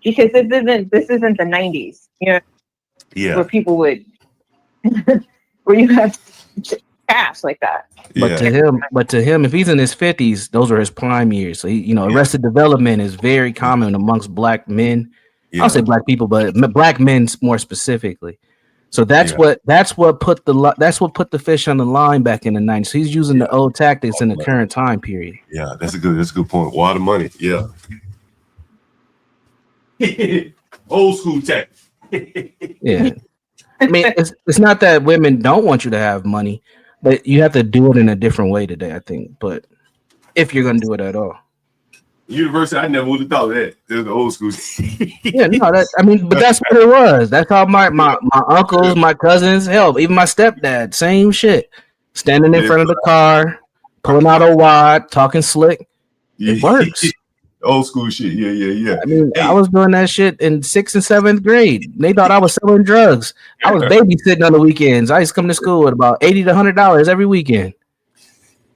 Because this isn't the 90s, you know, where people would where you have cash like that. But to him, if he's in his 50s, those are his prime years. So Arrested Development is very common amongst black men. I'll say black people, but black men more specifically. So that's what put the fish on the line back in the 90s. So he's using the old tactics in the current time period. Yeah, that's a good point. A lot of money. Yeah. Old school tactics. Yeah. I mean, it's not that women don't want you to have money, but you have to do it in a different way today, I think. But if you're gonna do it at all. University, I never would have thought of that. There's the old school. Yeah, no, but that's what it was. That's how my uncles, my cousins, hell, even my stepdad, same shit. Standing in front of the car, pulling out a wad, talking slick. It works. Old school shit. Yeah. I mean, I was doing that shit in 6th and 7th grade. They thought I was selling drugs. I was babysitting on the weekends. I used to come to school with about $80 to $100 every weekend.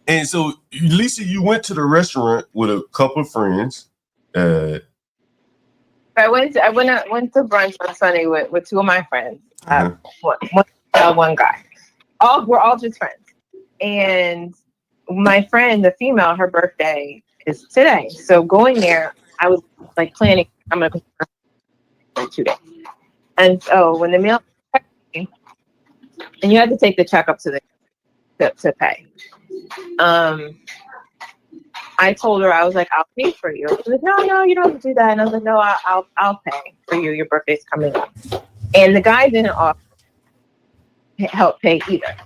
And so, Lisa, you went to the restaurant with a couple of friends. I went to brunch on Sunday with 2 of my friends. One guy. We're all just friends. And my friend, the female, her birthday is today. So going there, I was like planning. I'm gonna for 2 days. And so when the meal, and you had to take the check up to pay. I told her, I was like, I'll pay for you. She was like, no, you don't have to do that. And I was like, no, I'll pay for you. Your birthday's coming up. And the guy didn't offer help pay either.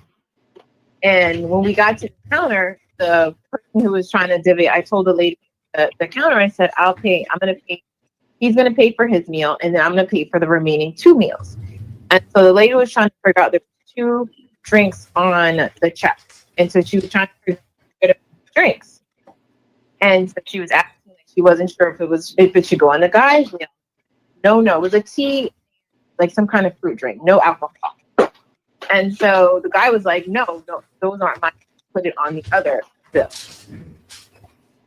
And when we got to the counter, the person who was trying to divvy, I told the lady at the counter, I said, I'll pay. I'm going to pay. He's going to pay for his meal, and then I'm going to pay for the remaining 2 meals. And so the lady was trying to figure out, there were 2 drinks on the check. And so she was trying to figure out drinks. And so she was asking, she wasn't sure if it should go on the guy's meal. No, it was a tea, like some kind of fruit drink, no alcohol. And so the guy was like, no, those aren't mine. Put it on the other bill.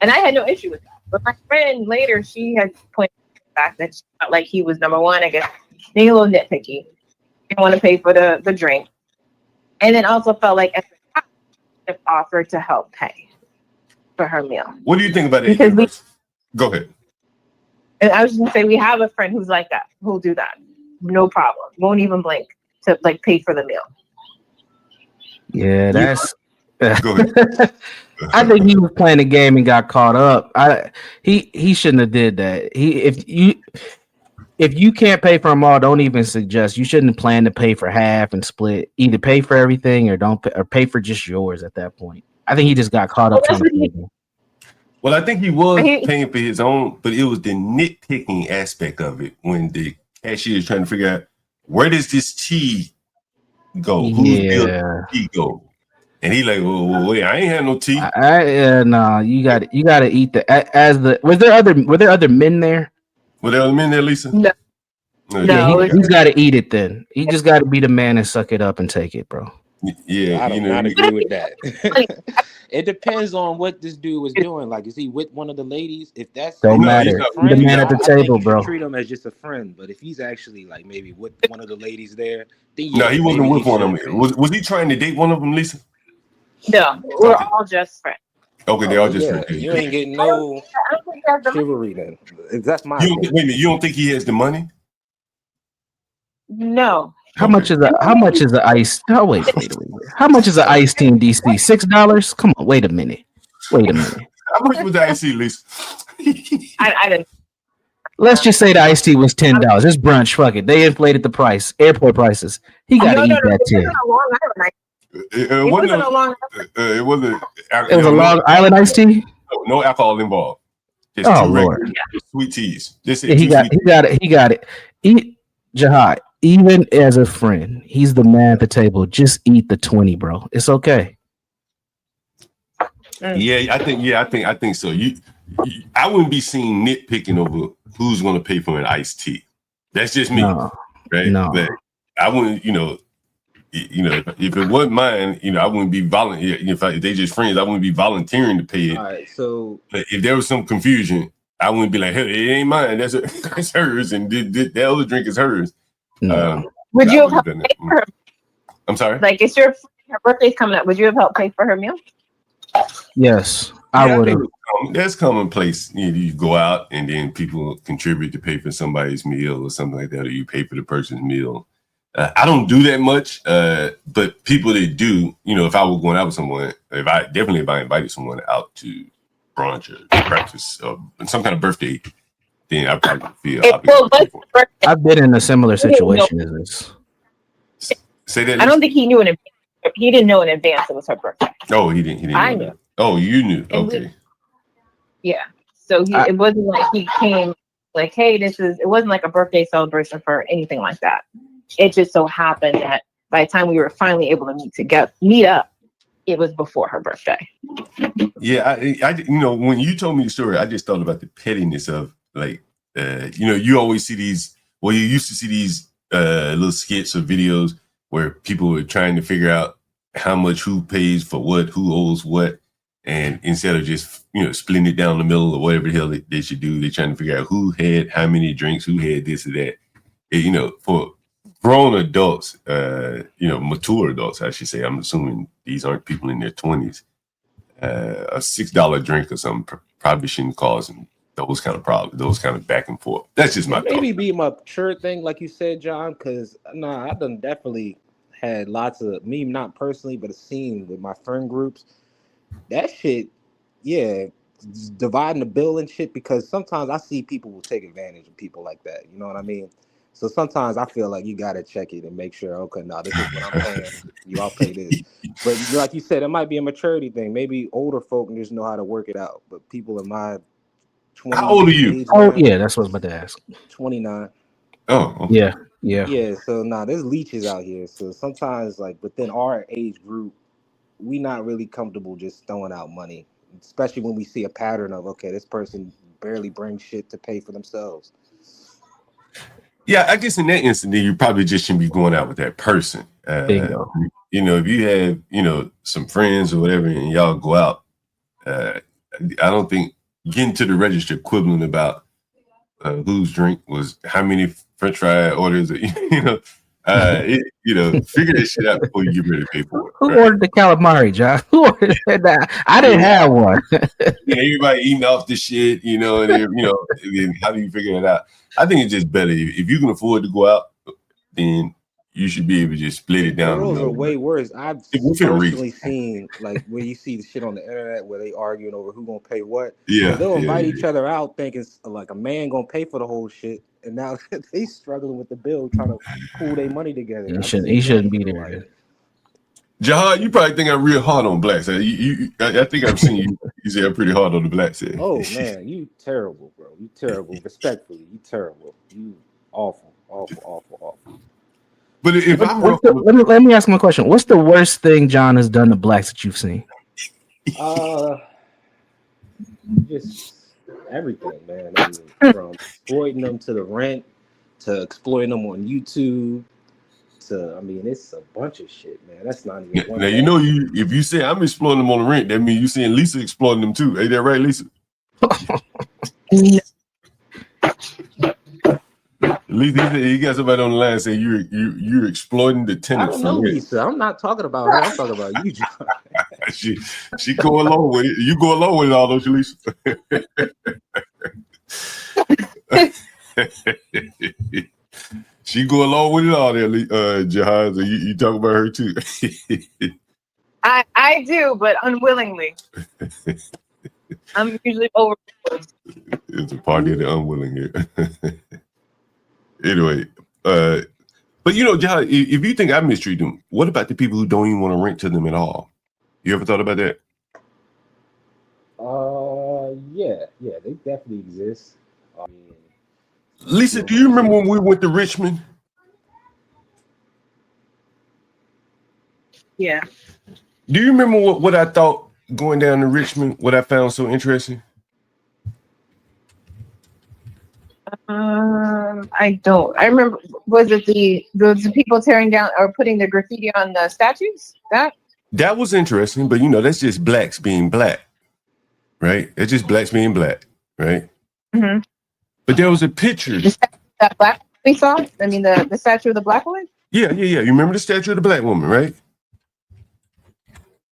And I had no issue with that. But my friend later, she had pointed out the fact that she felt like he was number one, I guess, being a little nitpicky. Didn't want to pay for the drink. And then also felt like at the time, if offered to help pay for her meal. What do you think about it? Because go ahead. And I was just gonna say, we have a friend who's like that, who'll do that. No problem. Won't even blink to like pay for the meal. Yeah, that's go ahead. I think he was playing the game and got caught up. He shouldn't have did that. If you can't pay for them all, don't even suggest. You shouldn't plan to pay for half and split. Either pay for everything or don't pay, or pay for just yours at that point. I think he just got caught up trying to pay them. Well, I think he was paying for his own, but it was the nitpicking aspect of it when the cashier is trying to figure out where does this tea go? Who's bill does tea go? And he like, well, wait, I ain't had no tea. No, you got to eat the. Was there other men there? Were there other men there, Lisa? No. Yeah, he's got to eat it then. He just got to be the man and suck it up and take it, bro. Yeah, I do not agree with that. It depends on what this dude was doing. Like, is he with one of the ladies? If that's don't matter, be the man at the table, bro. Treat him as just a friend. But if he's actually like maybe with one of the ladies there, then no, he wasn't with one of them. Was he trying to date one of them, Lisa? No, we're all just friends. Okay, they all just friends. You ain't getting no chivalry then. That's my. Wait a minute, you don't think he has the money? No. How much is the ice? Oh wait. How much is the iced tea in DC? $6? Come on, wait a minute. How much was the iced tea, Lisa? I didn't. Let's just say the iced tea was $10. It's brunch. Fuck it. They inflated the price. Airport prices. He got to eat that too. It wasn't a Long Island iced tea. No alcohol involved. Just oh Lord, sweet teas. He got it. Eat Jihad. Even as a friend, he's the man at the table. Just eat the 20, bro. It's okay. Yeah, I think so. I wouldn't be seen nitpicking over who's going to pay for an iced tea. That's just me, right? No, but I wouldn't. If it wasn't mine, I wouldn't be volunteering. If they just friends, I wouldn't be volunteering to pay it. All right, so but if there was some confusion, I wouldn't be like, "Hey, it ain't mine. That's hers, and the other drink is hers." No. Would you have helped pay for her? I'm sorry. Like, it's her birthday's coming up. Would you have helped pay for her meal? Yes, I would have. That's commonplace. You go out and then people contribute to pay for somebody's meal or something like that, or you pay for the person's meal. I don't do that much, but people that do, if I were going out with someone, if I invited someone out to brunch or breakfast or some kind of birthday, then I probably feel I've been in a similar situation as this. Say that. I don't think he knew in advance. He didn't know in advance it was her birthday. Oh, he didn't. I knew. Oh, you knew. Okay. Yeah. So it wasn't like he came like, hey, it wasn't like a birthday celebration for her, anything like that. It just so happened that by the time we were finally able to meet up, it was before her birthday. Yeah, I when you told me the story, I just thought about the pettiness of like, you always see these. Well, you used to see these little skits or videos where people were trying to figure out how much who pays for what, who owes what, and instead of just splitting it down the middle or whatever the hell they should do, they're trying to figure out who had how many drinks, who had this or that. For grown adults, mature adults, I should say. I'm assuming these aren't people in their 20s. A $6 drink or something probably shouldn't cause them those kind of problems, those kind of back and forth. That's just my maybe be a mature thing, like you said, John. Because I done definitely had lots of me, not personally, but a scene with my friend groups. That shit, yeah, dividing the bill and shit. Because sometimes I see people will take advantage of people like that. You know what I mean? So sometimes I feel like you gotta check it and make sure, okay, no, this is what I'm paying. You all pay this. But like you said, it might be a maturity thing. Maybe older folk just know how to work it out. But people in my 20s, how old are you? Oh yeah, that's what I was about to ask. 29. Oh okay. Yeah. So there's leeches out here. So sometimes, like within our age group, we not really comfortable just throwing out money, especially when we see a pattern of, okay, this person barely brings shit to pay for themselves. Yeah, I guess in that instance, you probably just shouldn't be going out with that person. Bingo. If you have, some friends or whatever, and y'all go out, I don't think getting to the register equivalent about whose drink was how many French fry orders, figure this shit out before you get ready to pay for it. Who ordered the calamari, John? Who ordered that? I didn't have one. Everybody eating off the shit, and how do you figure it out? I think it's just better if you can afford to go out, then you should be able to just split it down. Girls are way worse. I've within personally reason. seen like where you see the shit on the internet where they arguing over who gonna pay what. Yeah, they'll invite yeah. each other out thinking like a man gonna pay for the whole shit, and now they struggling with the bill trying to pool their money together. He shouldn't be there. Jahad, you probably think I'm real hard on blacks. I think I've seen you. You say I'm pretty hard on the blacks. Oh man, you terrible, bro. You terrible. Respectfully, you terrible. You awful. But if let me ask him a question. What's the worst thing John has done to blacks that you've seen? Just everything, man. I mean, from exploiting them to the rent, to exploiting them on YouTube, to it's a bunch of shit, man. That's not even one. Now you know if you say I'm exploiting them on the rent, that means you seeing Lisa exploiting them too. Ain't that right, Lisa? Lisa, you got somebody on the line saying you're exploiting the I tenants. don't know, Lisa. I'm not talking about her. I'm talking about you, John. she go along with it. You go along with it, all those, Lisa. She go along with it all there, Jahaz. You talk about her too. I do, but unwillingly. I'm usually over. It's a party of the unwilling here. Anyway, but Jahaz, if you think I mistreat them, what about the people who don't even want to rent to them at all? You ever thought about that? Yeah, they definitely exist. Lisa, do you remember when we went to Richmond? Yeah. Do you remember what I thought going down to Richmond? What I found so interesting? I don't. I remember. Was it the people tearing down or putting the graffiti on the statues? That was interesting, but that's just blacks being black, right? It's just blacks being black, right? Mm-hmm. But there was a picture. That black we saw. I mean, the statue of the black woman. Yeah. You remember the statue of the black woman, right?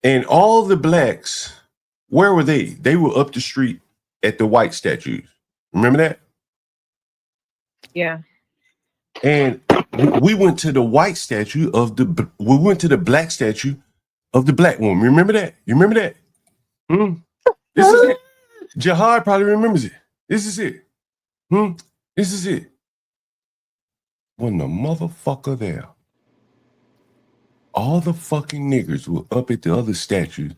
And all the blacks, where were they? They were up the street at the white statues. Remember that? Yeah. And we went to the white statue we went to the black statue of the black woman. Remember that? You remember that? This is it. Jahad probably remembers it. This is it. This is it. When the motherfucker there, all the fucking niggers were up at the other statue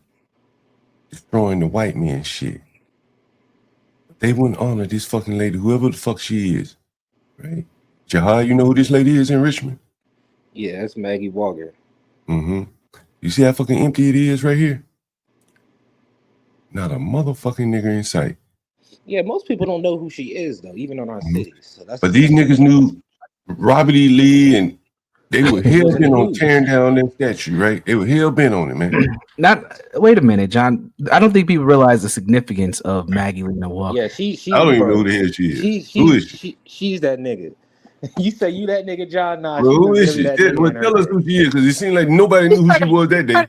destroying the white man shit. They wouldn't honor this fucking lady, whoever the fuck she is. Right? Jahad, you know who this lady is in Richmond? Yeah, that's Maggie Walker. Mm-hmm. You see how fucking empty it is right here? Not a motherfucking nigger in sight. Yeah, most people don't know who she is though, even in our cities. So but these niggas knew Robert E. Lee, and they were hell bent on tearing down that statue, right? They were hell bent on it, man. Wait a minute, John. I don't think people realize the significance of Maggie Lena Walker. Yeah, she I don't even know who the hell she is. Who is she? She's that nigga. You say you that nigga, John? Nah, bro, who is she? Well, tell us who she is, because it seemed like nobody knew who she was that day.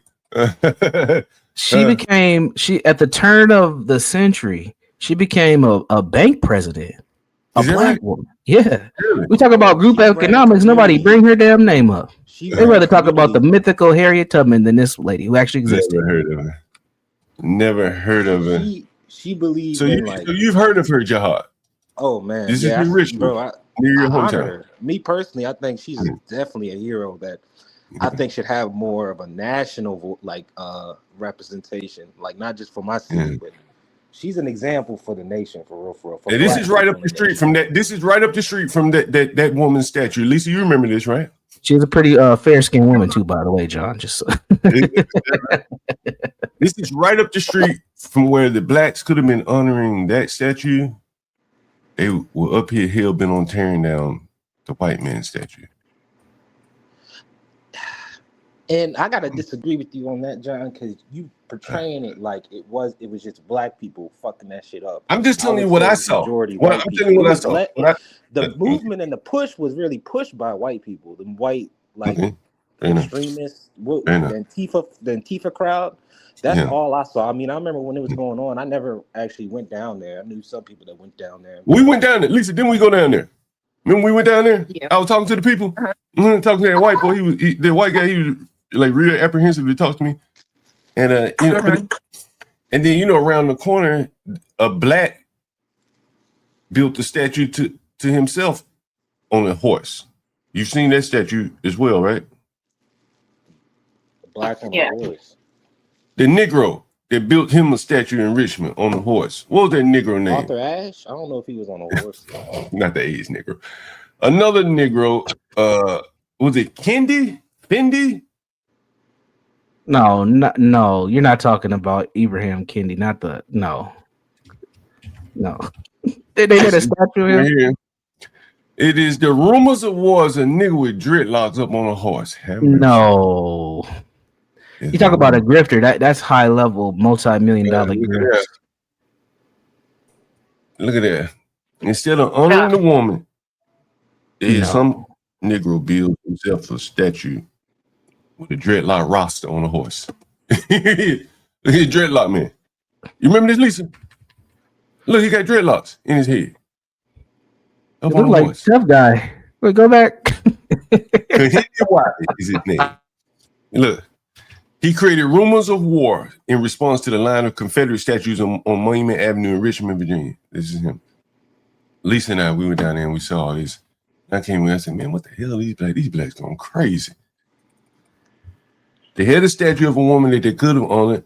She at the turn of the century, she became a bank president. A black woman. Yeah. Really? We talk about group economics. Nobody bring her damn name up. They rather talk about the mythical Harriet Tubman than this lady who actually existed. Never heard of her. She believes. So you've heard of her, Jahad? Oh man, this is Richmond, bro. Near your hometown. Me personally, I think she's definitely a hero that I think should have more of a national representation, like not just for my city, but she's an example for the nation, for real, for real. And this is right up the street from that. This is right up the street from that woman's statue. Lisa, you remember this, right? She's a pretty fair-skinned woman too, by the way, John. Just this is right up the street from where the blacks could have been honoring that statue. They were up here hell bent on tearing down the white man's statue. And I gotta disagree with you on that, John, because you portraying it like it was just black people fucking that shit up. I'm just telling you what I saw. I'm telling you what I saw. The movement and the push was really pushed by white people, the white extremists, the Antifa crowd. That's all I saw. I mean, I remember when it was going on. I never actually went down there. I knew some people that went down there. We went down there, Lisa. Didn't we go down there? Remember we went down there? Yeah. I was talking to the people. Talking to that white boy. The white guy. He was like real apprehensive to talk to me. And and then around the corner, a black built a statue to himself on a horse. You've seen that statue as well, right? The black on the horse. The Negro that built him a statue in Richmond on a horse. What was that Negro name? Arthur Ashe? I don't know if he was on a horse. Not the age Negro. Another Negro, was it Fendi? No, you're not talking about Ibrahim Kendi, no. They had a statue here. It is the rumors of wars a nigga with dreadlocks up on a horse. No. You talk about a grifter, that's high level, multi-million-dollar grift. Look at that. Instead of honoring the woman, some Negro builds himself a statue with a dreadlock roster on a horse. Look at dreadlock man. You remember this, Lisa? Look, he got dreadlocks in his head. Look like tough guy. Wait, go back. Is his name. Look, he created rumors of war in response to the line of Confederate statues on Monument Avenue in Richmond, Virginia. This is him. Lisa and I, we went down there and we saw all this. I came in and I said, man, what the hell are these blacks? These blacks going crazy. They had a statue of a woman that they could have honored,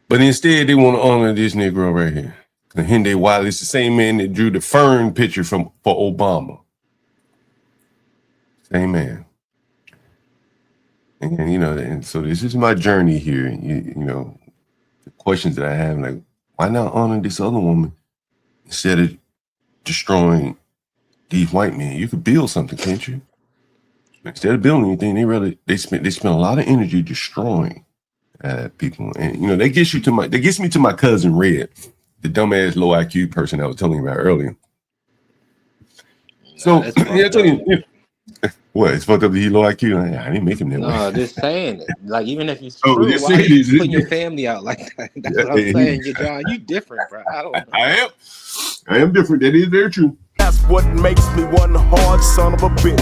but instead they want to honor this Negro right here. Henry Wiley is the same man that drew the fern picture for Obama. Same man. And and so this is my journey here. The questions that I have, like, why not honor this other woman instead of destroying these white men? You could build something, can't you? Instead of building anything, they spend a lot of energy destroying people. And that gets me to my cousin Red, the dumbass low IQ person I was telling you about earlier. So I tell you, what, it's fucked up that he low IQ. I didn't make him that way. No, just saying it. Like, even if he's true, why are you putting your family out like that? That's what I'm saying. John, you different, bro. I am different. That is very true. That's what makes me one hard son of a bitch.